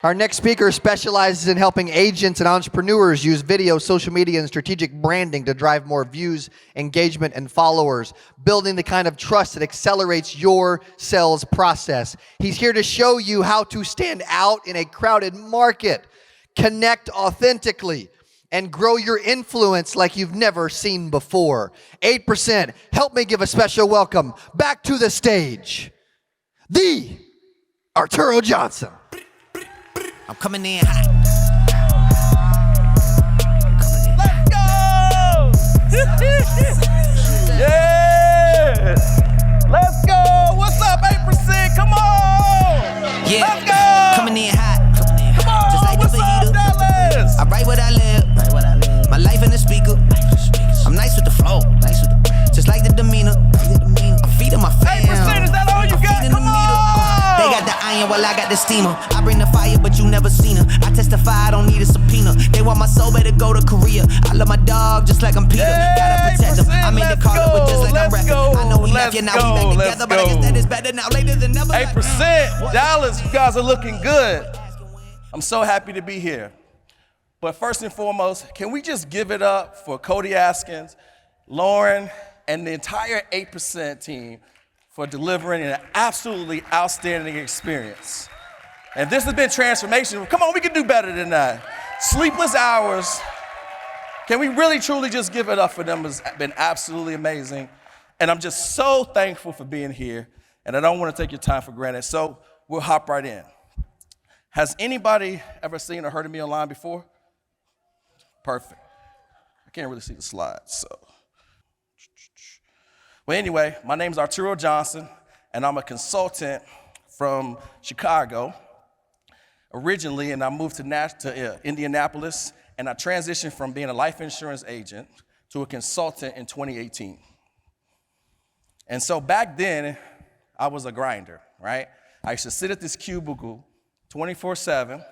Our next speaker specializes in helping agents and entrepreneurs use video, social media, and strategic branding to drive more views, engagement, and followers, building the kind of trust that accelerates your sales process. He's here to show you how to stand out in a crowded market, connect authentically, and grow your influence like you've never seen before. 8%. Help me give a special welcome back to the stage, the Arturo Johnson. I'm coming in hot. Let's go! Yeah! Let's go! What's up, 8%? Come on! Yeah. Let's go! Coming in hot. Come on! Just like What's the up, fajita. Dallas? I write what I live. My life in the speaker. I'm nice with the flow. Just like the demeanor. I'm feeding my fam. 8%, is that all you got? Come on! They got the iron while I got the steamer. I bring the fire, but you never seen her. I testify, I don't need a subpoena. They want my soul, better go to Korea. I love my dog just like I'm Peter. Gotta protect him. I made the call up, but just like I'm rapping. I know we left you, now we back together, but I guess that is better now, later than never. 8%, Dallas, you guys are looking good. I'm so happy to be here. But first and foremost, can we just give it up for Cody Askins, Lauren, and the entire 8% team for delivering an absolutely outstanding experience. And this has been transformational. Come on, we can do better than that. Sleepless hours. Can we really, truly just give it up for them? It's been absolutely amazing. And I'm just so thankful for being here. And I don't want to take your time for granted. So we'll hop right in. Has anybody ever seen or heard of me online before? Perfect. I can't really see the slides, so. Well, anyway, my name is Arturo Johnson, and I'm a consultant from Chicago originally, and I moved to Indianapolis, and I transitioned from being a life insurance agent to a consultant in 2018. And so back then, I was a grinder, right? I used to sit at this cubicle 24/7.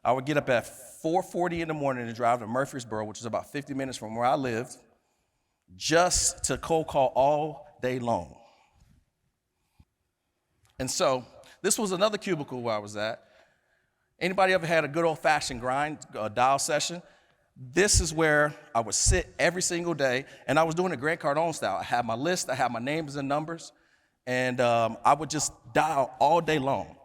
I would get up at 4:40 in the morning to drive to Murfreesboro, which is about 50 minutes from where I lived, just to cold call all day long. And so this was another cubicle where I was at. Anybody ever had a good old-fashioned grind dial session? This is where I would sit every single day, and I was doing it Grant Cardone style. I had my list, I had my names and numbers, and I would just dial all day long.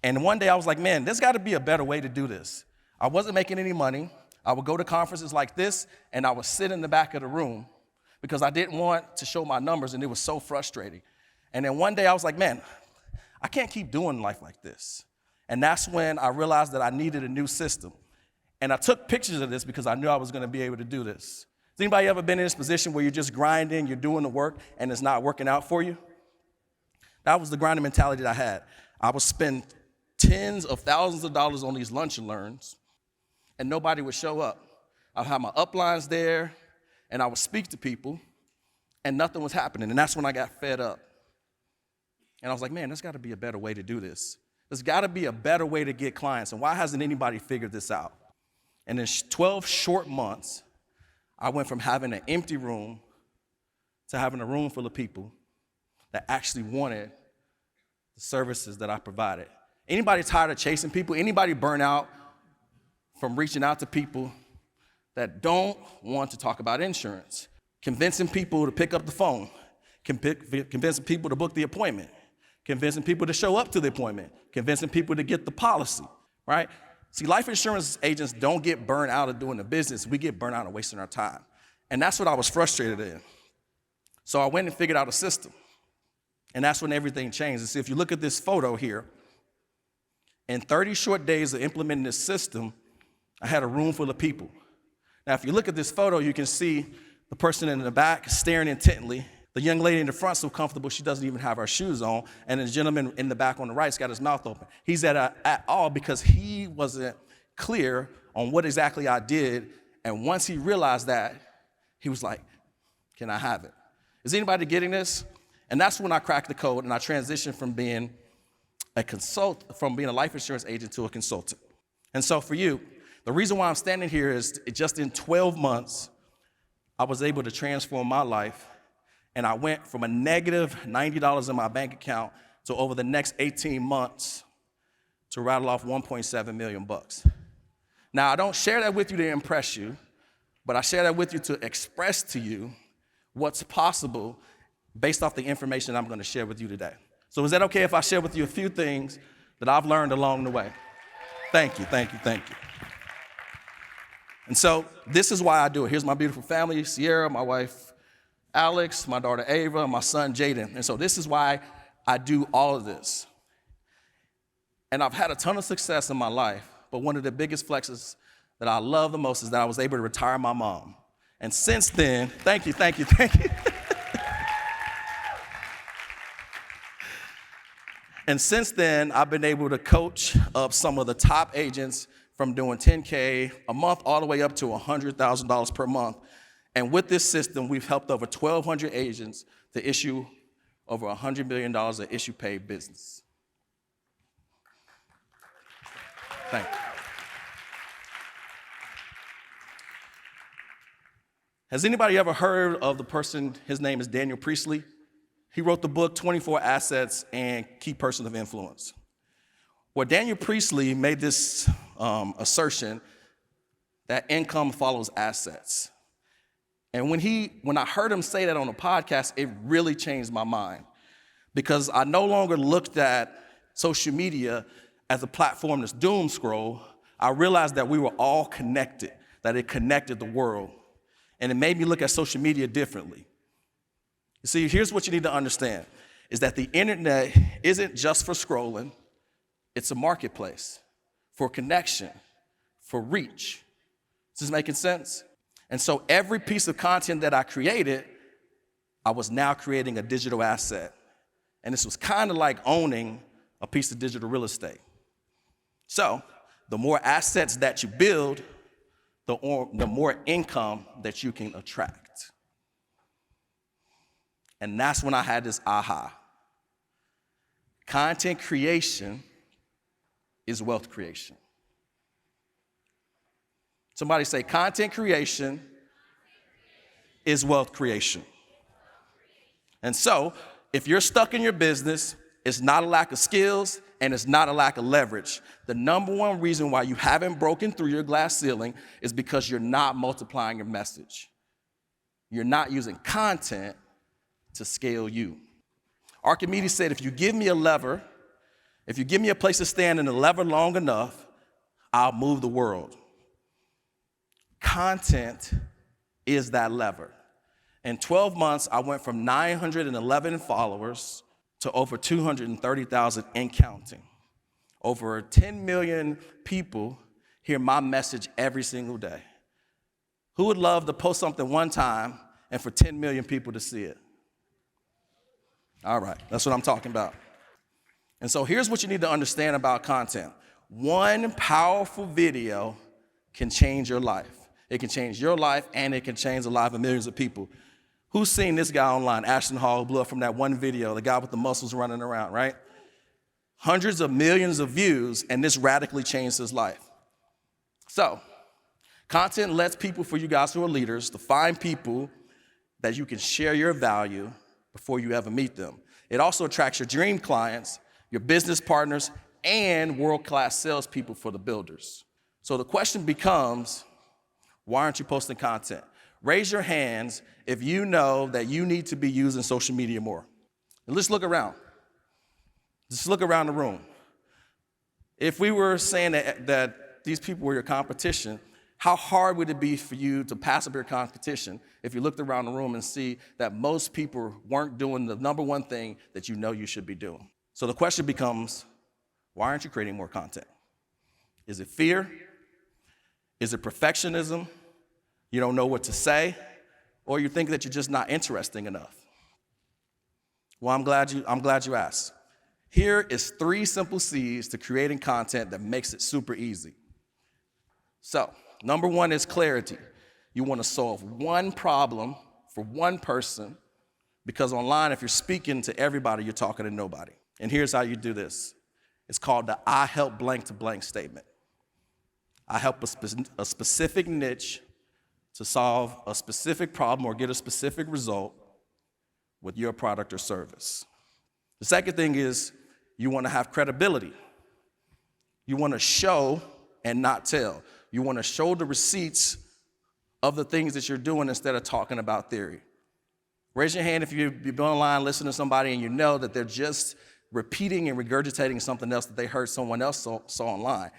And one day I was like, man, there's got to be a better way to do this. I wasn't making any money. I would go to conferences like this, and I would sit in the back of the room because I didn't want to show my numbers, and it was so frustrating. And then one day I was like, man, I can't keep doing life like this. And that's when I realized that I needed a new system. And I took pictures of this because I knew I was going to be able to do this. Has anybody ever been in this position where you're just grinding, you're doing the work, and it's not working out for you? That was the grinding mentality that I had. I would spend tens of thousands of dollars on these lunch and learns, and nobody would show up. I'd have my uplines there, and I would speak to people, and nothing was happening. And that's when I got fed up. And I was like, man, there's got to be a better way to do this. There's got to be a better way to get clients. And why hasn't anybody figured this out? And in 12 short months, I went from having an empty room to having a room full of people that actually wanted the services that I provided. Anybody tired of chasing people? Anybody burn out from reaching out to people that don't want to talk about insurance? Convincing people to pick up the phone, convincing people to book the appointment, convincing people to show up to the appointment, convincing people to get the policy, right? See, life insurance agents don't get burned out of doing the business. We get burned out of wasting our time. And that's what I was frustrated in. So I went and figured out a system. And that's when everything changed. And see, if you look at this photo here, in 30 short days of implementing this system, I had a room full of people. Now, if you look at this photo, you can see the person in the back staring intently. The young lady in the front so comfortable she doesn't even have her shoes on. And the gentleman in the back on the right's got his mouth open. He's at all because he wasn't clear on what exactly I did. And once he realized that, he was like, can I have it? Is anybody getting this? And that's when I cracked the code and I transitioned from being a life insurance agent to a consultant. And so for you, the reason why I'm standing here is just in 12 months, I was able to transform my life, and I went from a negative $90 in my bank account to over the next 18 months to rattle off 1.7 million bucks. Now, I don't share that with you to impress you, but I share that with you to express to you what's possible based off the information I'm going to share with you today. So is that okay if I share with you a few things that I've learned along the way? Thank you, thank you, thank you. And so this is why I do it. Here's my beautiful family, Sierra, my wife, Alex, my daughter, Ava, my son, Jaden. And so this is why I do all of this. And I've had a ton of success in my life, but one of the biggest flexes that I love the most is that I was able to retire my mom. And since then, thank you. And since then, I've been able to coach up some of the top agents from doing $10K a month all the way up to $100,000 per month. And with this system, we've helped over 1,200 agents to issue over $100 million of issue paid business. Thank you. Has anybody ever heard of the person, his name is Daniel Priestley? He wrote the book, 24 Assets and Key Person of Influence. Well, Daniel Priestley made this assertion that income follows assets. And when I heard him say that on a podcast, it really changed my mind because I no longer looked at social media as a platform that's doom scroll. I realized that we were all connected, that it connected the world. And it made me look at social media differently. You see, here's what you need to understand, is that the internet isn't just for scrolling, it's a marketplace for connection, for reach. Is this making sense? And so every piece of content that I created, I was now creating a digital asset. And this was kind of like owning a piece of digital real estate. So the more assets that you build, the more income that you can attract. And that's when I had this aha. Content creation is wealth creation. Somebody say, content creation is wealth creation. And so, if you're stuck in your business, it's not a lack of skills and it's not a lack of leverage. The number one reason why you haven't broken through your glass ceiling is because you're not multiplying your message. You're not using content to scale you. Archimedes said, if you give me a lever, if you give me a place to stand in the lever long enough, I'll move the world. Content is that lever. In 12 months, I went from 911 followers to over 230,000 and counting. Over 10 million people hear my message every single day. Who would love to post something one time and for 10 million people to see it? All right, that's what I'm talking about. And so here's what you need to understand about content. One powerful video can change your life. It can change your life and it can change the life of millions of people. Who's seen this guy online, Ashton Hall, blew up from that one video, the guy with the muscles running around, right? Hundreds of millions of views, and this radically changed his life. So, content lets people, for you guys who are leaders, to find people that you can share your value before you ever meet them. It also attracts your dream clients, your business partners, and world-class salespeople for the builders. So the question becomes, why aren't you posting content? Raise your hands if you know that you need to be using social media more. And let's look around. Just look around the room. If we were saying that these people were your competition, how hard would it be for you to pass up your competition if you looked around the room and see that most people weren't doing the number one thing that you know you should be doing? So the question becomes, why aren't you creating more content? Is it fear? Is it perfectionism? You don't know what to say? Or you think that you're just not interesting enough? Well, I'm glad you asked. Here is 3 simple C's to creating content that makes it super easy. So, number 1 is clarity. You want to solve one problem for one person, because online, if you're speaking to everybody, you're talking to nobody. And here's how you do this. It's called the I help blank to blank statement. I help a specific niche to solve a specific problem or get a specific result with your product or service. The second thing is you want to have credibility. You want to show and not tell. You want to show the receipts of the things that you're doing instead of talking about theory. Raise your hand if you've been online listening to somebody and you know that they're just repeating and regurgitating something else that they heard someone else saw online.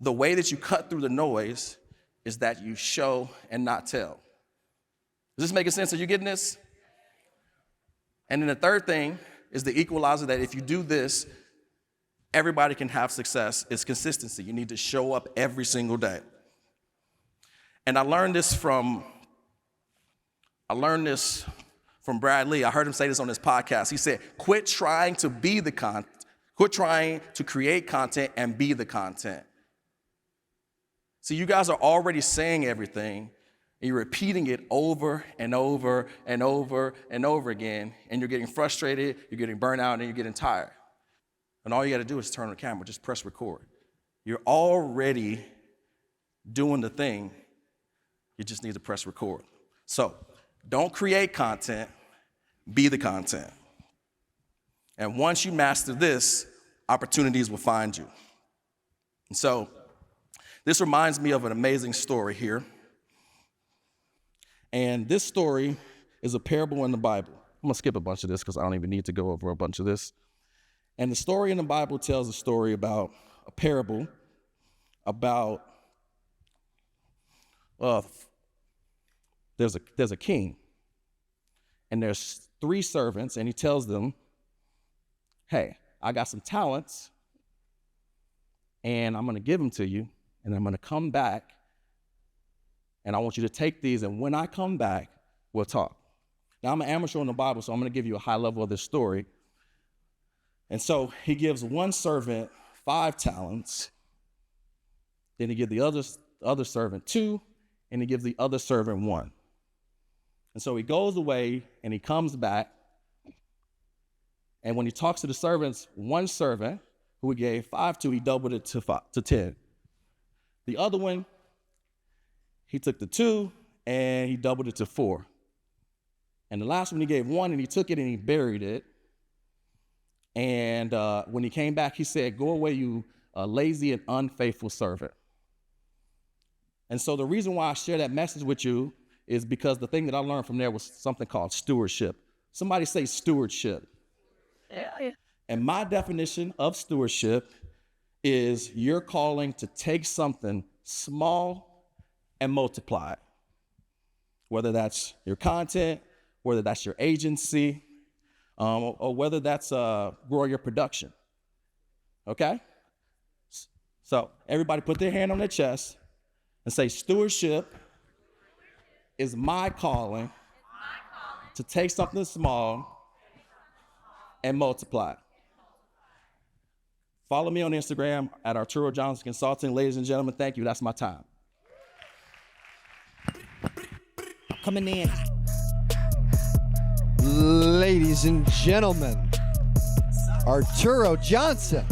The way that you cut through the noise is that you show and not tell. Is this making sense? Are you getting this? And then the third thing is the equalizer, that if you do this, everybody can have success. It's consistency. You need to show up every single day. And I learned this from Brad Lee. I heard him say this on his podcast. He said, quit trying to create content and be the content. See, you guys are already saying everything, and you're repeating it over and over and over and over again, and you're getting frustrated, you're getting burnt out, and you're getting tired. And all you got to do is turn on the camera, just press record. You're already doing the thing. You just need to press record. So don't create content, be the content. And once you master this, opportunities will find you. And so this reminds me of an amazing story here. And this story is a parable in the Bible. I'm going to skip a bunch of this because I don't even need to go over a bunch of this. And the story in the Bible tells a story about a parable about there's a king, and there's 3 servants, and he tells them, hey, I got some talents, and I'm going to give them to you, and I'm going to come back, and I want you to take these, and when I come back, we'll talk. Now, I'm an amateur in the Bible, so I'm going to give you a high level of this story. And so he gives one servant 5 talents, then he gives the other servant 2, and he gives the other servant 1. And so he goes away, and he comes back, and when he talks to the servants, one servant who he gave 5 to, he doubled it to 10. The other one, he took the 2, and he doubled it to 4. And the last one, he gave 1, and he took it, and he buried it. And when he came back, he said, go away, you lazy and unfaithful servant. And so the reason why I share that message with you is because the thing that I learned from there was something called stewardship. Somebody say stewardship. Yeah. And my definition of stewardship is you're calling to take something small and multiply it. Whether that's your content, whether that's your agency, or whether that's grow your production. Okay? So everybody put their hand on their chest and say, stewardship is my calling to take something small and multiply it. Follow me on Instagram at Arturo Johnson Consulting. Ladies and gentlemen, thank you. That's my time. Coming in. Ladies and gentlemen, Arturo Johnson.